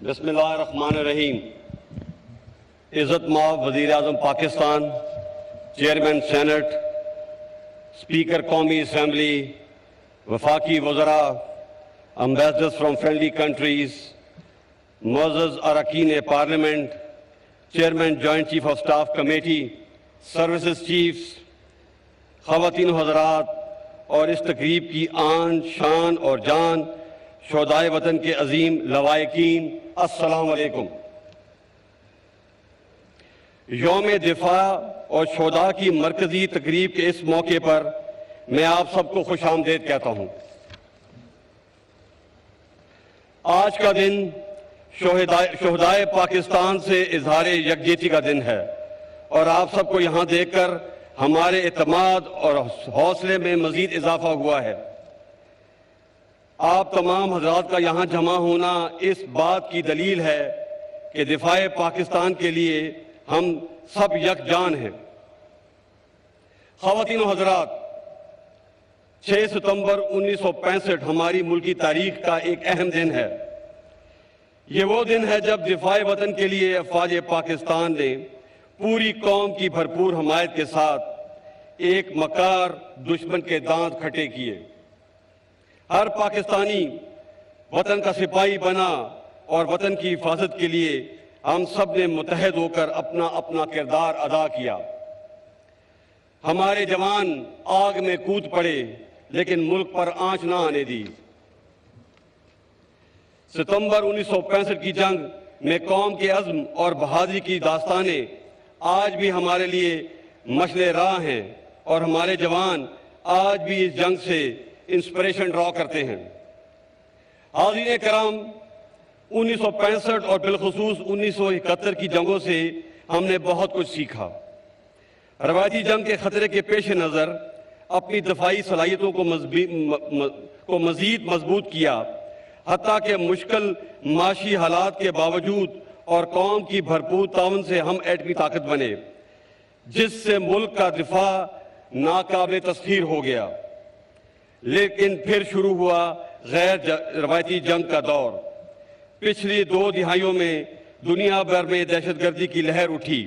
بسم اللہ الرحمن الرحیم۔ عزت مآب وزیر اعظم پاکستان، چیئرمین سینٹ، اسپیکر قومی اسمبلی، وفاقی وزراء، امبیسڈرز فرام فرینڈلی کنٹریز، معزز اراکین parliament, chairman joint chief of staff committee, services chiefs, خواتین و حضرات اور اس تقریب کی آن شان اور جان شہدائے وطن کے عظیم لوائقین، السلام علیکم۔ یوم دفاع اور شہداء کی مرکزی تقریب کے اس موقع پر میں آپ سب کو خوش آمدید کہتا ہوں۔ آج کا دن شہدائے پاکستان سے اظہار یکجہتی کا دن ہے اور آپ سب کو یہاں دیکھ کر ہمارے اعتماد اور حوصلے میں مزید اضافہ ہوا ہے۔ آپ تمام حضرات کا یہاں جمع ہونا اس بات کی دلیل ہے کہ دفاع پاکستان کے لیے ہم سب یکجان ہیں۔ خواتین و حضرات، 6 ستمبر 1965 ہماری ملکی تاریخ کا ایک اہم دن ہے۔ یہ وہ دن ہے جب دفاع وطن کے لیے افواج پاکستان نے پوری قوم کی بھرپور حمایت کے ساتھ ایک مکار دشمن کے دانت کھٹے کیے۔ ہر پاکستانی وطن کا سپاہی بنا اور وطن کی حفاظت کے لیے ہم سب نے متحد ہو کر اپنا اپنا کردار ادا کیا۔ ہمارے جوان آگ میں کود پڑے لیکن ملک پر آنچ نہ آنے دی۔ ستمبر 1965 کی جنگ میں قوم کے عزم اور بہادری کی داستانیں آج بھی ہمارے لیے مشعل راہ ہیں اور ہمارے جوان آج بھی اس جنگ سے انسپریشن ڈرا کرتے ہیں۔ حاضرین کرام، 1965 اور بالخصوص 1971 کی جنگوں سے ہم نے بہت کچھ سیکھا۔ روایتی جنگ کے خطرے کے پیش نظر اپنی دفاعی صلاحیتوں کو مزید مضبوط کیا، حتیٰ کہ مشکل معاشی حالات کے باوجود اور قوم کی بھرپور تعاون سے ہم ایٹمی طاقت بنے، جس سے ملک کا دفاع ناقابل تسخیر ہو گیا۔ لیکن پھر شروع ہوا غیر روایتی جنگ کا دور۔ پچھلی 2 دہائیوں میں دنیا بھر میں دہشت گردی کی لہر اٹھی،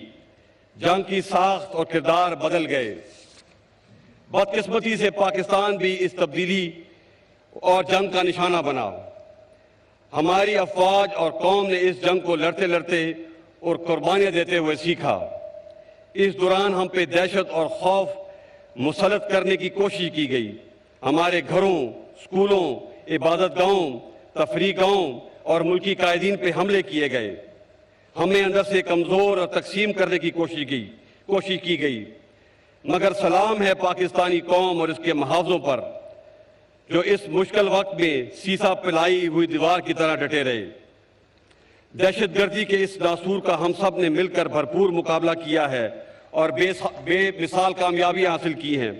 جنگ کی ساخت اور کردار بدل گئے۔ بدقسمتی سے پاکستان بھی اس تبدیلی اور جنگ کا نشانہ بنا۔ ہماری افواج اور قوم نے اس جنگ کو لڑتے لڑتے اور قربانیاں دیتے ہوئے سیکھا۔ اس دوران ہم پہ دہشت اور خوف مسلط کرنے کی کوشش کی گئی۔ ہمارے گھروں، اسکولوں، عبادت گاہوں، تفریح گاہوں اور ملکی قائدین پہ حملے کیے گئے۔ ہمیں اندر سے کمزور اور تقسیم کرنے کی کوشش کی گئی، مگر سلام ہے پاکستانی قوم اور اس کے محافظوں پر جو اس مشکل وقت میں سیسا پلائی ہوئی دیوار کی طرح ڈٹے رہے۔ دہشت گردی کے اس ناسور کا ہم سب نے مل کر بھرپور مقابلہ کیا ہے اور بے مثال کامیابیاں حاصل کی ہیں۔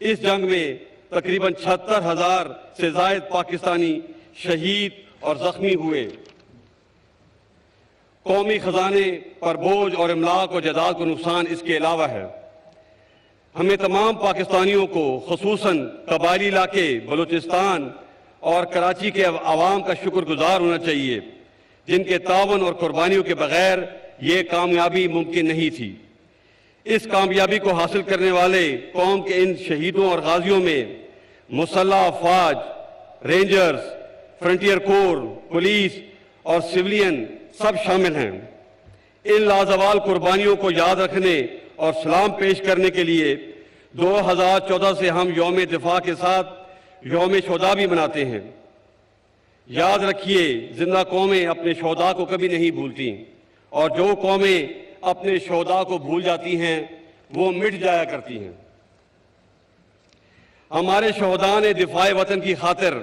اس جنگ میں تقریباً 76,000 سے زائد پاکستانی شہید اور زخمی ہوئے۔ قومی خزانے پر بوجھ اور املاک و جائیداد کو نقصان اس کے علاوہ ہے۔ ہمیں تمام پاکستانیوں کو خصوصاً قبائلی علاقے بلوچستان اور کراچی کے عوام کا شکر گزار ہونا چاہیے، جن کے تعاون اور قربانیوں کے بغیر یہ کامیابی ممکن نہیں تھی۔ اس کامیابی کو حاصل کرنے والے قوم کے ان شہیدوں اور غازیوں میں مسلح افواج، رینجرز، فرنٹیئر کور، پولیس اور سیولین سب شامل ہیں۔ ان لازوال قربانیوں کو یاد رکھنے اور سلام پیش کرنے کے لیے 2014 سے ہم یوم دفاع کے ساتھ یوم شہداء بھی مناتے ہیں۔ یاد رکھیے، زندہ قومیں اپنے شہداء کو کبھی نہیں بھولتی، اور جو قومیں اپنے شہداء کو بھول جاتی ہیں وہ مٹ جایا کرتی ہیں۔ ہمارے شہداء نے دفاع وطن کی خاطر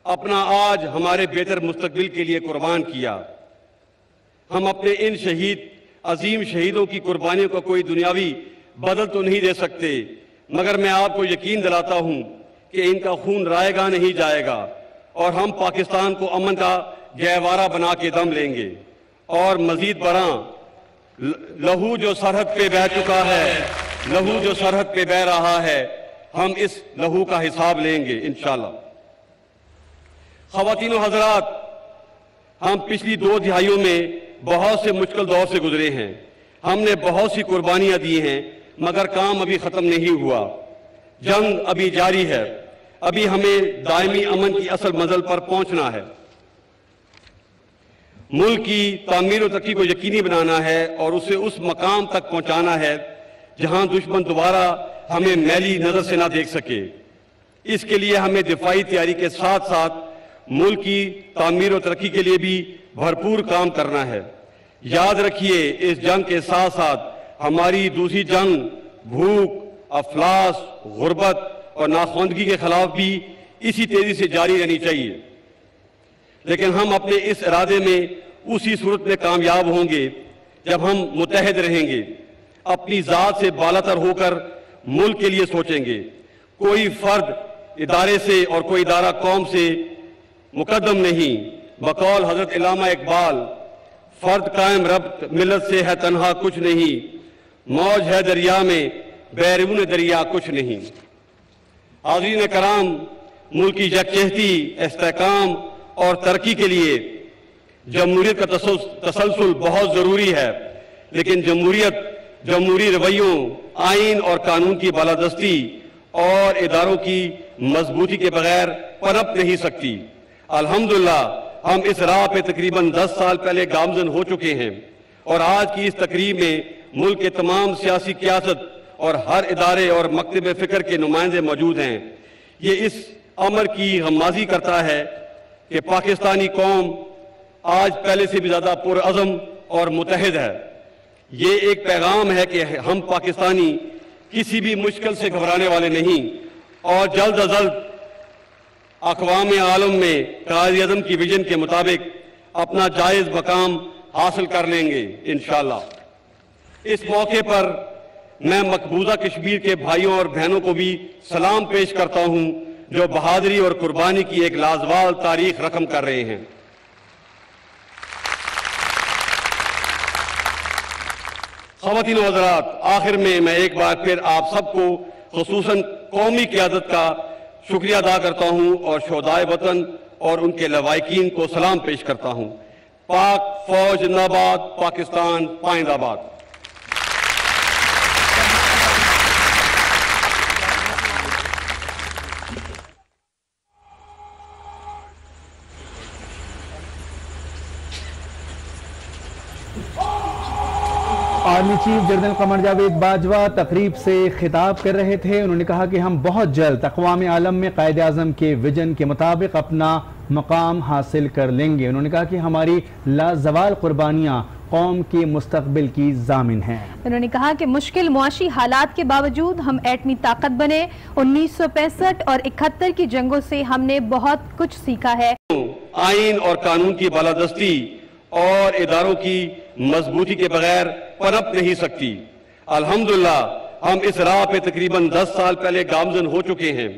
اپنا آج ہمارے بہتر مستقبل کے لیے قربان کیا۔ ہم اپنے ان شہید عظیم شہیدوں کی قربانیوں کا کوئی دنیاوی بدل تو نہیں دے سکتے، مگر میں آپ کو یقین دلاتا ہوں کہ ان کا خون رائے گا نہیں جائے گا، اور ہم پاکستان کو امن کا گہوارہ بنا کے دم لیں گے، اور مزید برآں لہو جو سرحد پہ بہہ چکا ہے، لہو جو سرحد پہ بہہ رہا ہے، ہم اس لہو کا حساب لیں گے انشاءاللہ۔ خواتین و حضرات، ہم پچھلی 2 دہائیوں میں بہت سے مشکل دور سے گزرے ہیں، ہم نے بہت سی قربانیاں دی ہیں، مگر کام ابھی ختم نہیں ہوا، جنگ ابھی جاری ہے، ابھی ہمیں دائمی امن کی اصل منزل پر پہنچنا ہے، ملک کی تعمیر و ترقی کو یقینی بنانا ہے اور اسے اس مقام تک پہنچانا ہے جہاں دشمن دوبارہ ہمیں میلی نظر سے نہ دیکھ سکے۔ اس کے لیے ہمیں دفاعی تیاری کے ساتھ ساتھ ملک کی تعمیر و ترقی کے لیے بھی بھرپور کام کرنا ہے۔ یاد رکھیے، اس جنگ کے ساتھ ساتھ ہماری دوسری جنگ بھوک، افلاس، غربت اور ناخواندگی کے خلاف بھی اسی تیزی سے جاری رہنی چاہیے، لیکن ہم اپنے اس ارادے میں اسی صورت میں کامیاب ہوں گے جب ہم متحد رہیں گے، اپنی ذات سے بالاتر ہو کر ملک کے لیے سوچیں گے۔ کوئی فرد ادارے سے اور کوئی ادارہ قوم سے مقدم نہیں۔ بقول حضرت علامہ اقبال، فرد قائم ربط ملت سے ہے تنہا کچھ نہیں، موج ہے دریا میں بیرون دریا کچھ نہیں۔ حاضرین کرام، ملک کی یکجہتی، استحکام اور ترقی کے لیے جمہوریت کا تسلسل بہت ضروری ہے، لیکن جمہوریت جمہوری رویوں، آئین اور قانون کی بالادستی اور اداروں کی مضبوطی کے بغیر پنپ نہیں سکتی۔ الحمدللہ ہم اس راہ پہ تقریباً 10 سال پہلے گامزن ہو چکے ہیں، اور آج کی اس تقریب میں ملک کے تمام سیاسی قیادت اور ہر ادارے اور مکتب فکر کے نمائندے موجود ہیں۔ یہ اس امر کی غمازی کرتا ہے کہ پاکستانی قوم آج پہلے سے بھی زیادہ پرعزم اور متحد ہے۔ یہ ایک پیغام ہے کہ ہم پاکستانی کسی بھی مشکل سے گھبرانے والے نہیں، اور جلد از جلد اقوام عالم میں قائد اعظم کی ویژن کے مطابق اپنا جائز مقام حاصل کر لیں گے انشاءاللہ۔ اس موقع پر میں مقبوضہ کشمیر کے بھائیوں اور بہنوں کو بھی سلام پیش کرتا ہوں جو بہادری اور قربانی کی ایک لازوال تاریخ رقم کر رہے ہیں۔ خواتین و حضرات، آخر میں ایک بار پھر آپ سب کو خصوصاً قومی قیادت کا شکریہ ادا کرتا ہوں اور شہدائے وطن اور ان کے لواحقین کو سلام پیش کرتا ہوں۔ پاک فوج زندہ باد، پاکستان پائندہ باد۔ Army chief general Qamar Javed Bajwa تقریب سے خطاب کر رہے تھے۔ انہوں نے کہا کہ ہم بہت جلد اقوام عالم میں قائد اعظم کے ویژن کے مطابق اپنا مقام حاصل کر لیں گے۔ انہوں نے کہا کہ ہماری لازوال قربانیاں قوم کے مستقبل کی ضامن ہیں۔ انہوں نے کہا کہ مشکل معاشی حالات کے باوجود ہم ایٹمی طاقت بنے۔ 1965 اور 71 کی جنگوں سے ہم نے بہت کچھ سیکھا ہے۔ آئین اور قانون کی بالادستی اور اداروں کی مضبوطی کے بغیر پنپ نہیں سکتی۔ الحمدللہ ہم اس راہ پہ تقریباً 10 سال پہلے گامزن ہو چکے ہیں،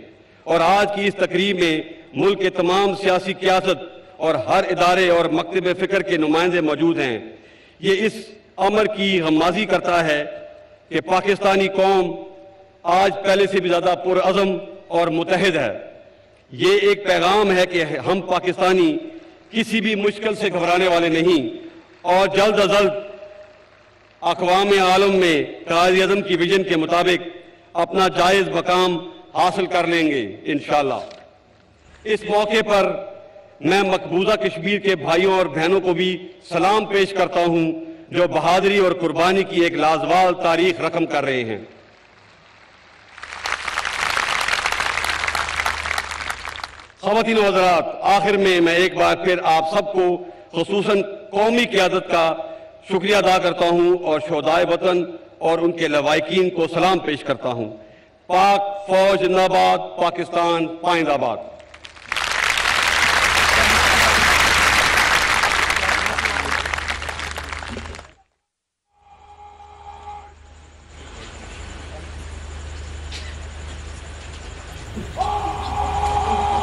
اور آج کی اس تقریب میں ملک کے تمام سیاسی قیادت اور ہر ادارے اور مکتب فکر کے نمائندے موجود ہیں۔ یہ اس امر کی غمازی کرتا ہے کہ پاکستانی قوم آج پہلے سے بھی زیادہ پرعزم اور متحد ہے۔ یہ ایک پیغام ہے کہ ہم پاکستانی کسی بھی مشکل سے گھبرانے والے نہیں، اور جلد از جلد اقوام عالم میں قائد اعظم کی ویژن کے مطابق اپنا جائز مقام حاصل کر لیں گے انشاءاللہ۔ اس موقع پر میں مقبوضہ کشمیر کے بھائیوں اور بہنوں کو بھی سلام پیش کرتا ہوں جو بہادری اور قربانی کی ایک لازوال تاریخ رقم کر رہے ہیں۔ خواتین و حضرات، آخر میں ایک بار پھر آپ سب کو خصوصاً قومی قیادت کا شکریہ ادا کرتا ہوں اور شہدائے وطن اور ان کے لواحقین کو سلام پیش کرتا ہوں۔ پاک فوج زندہ باد، پاکستان پائندہ باد۔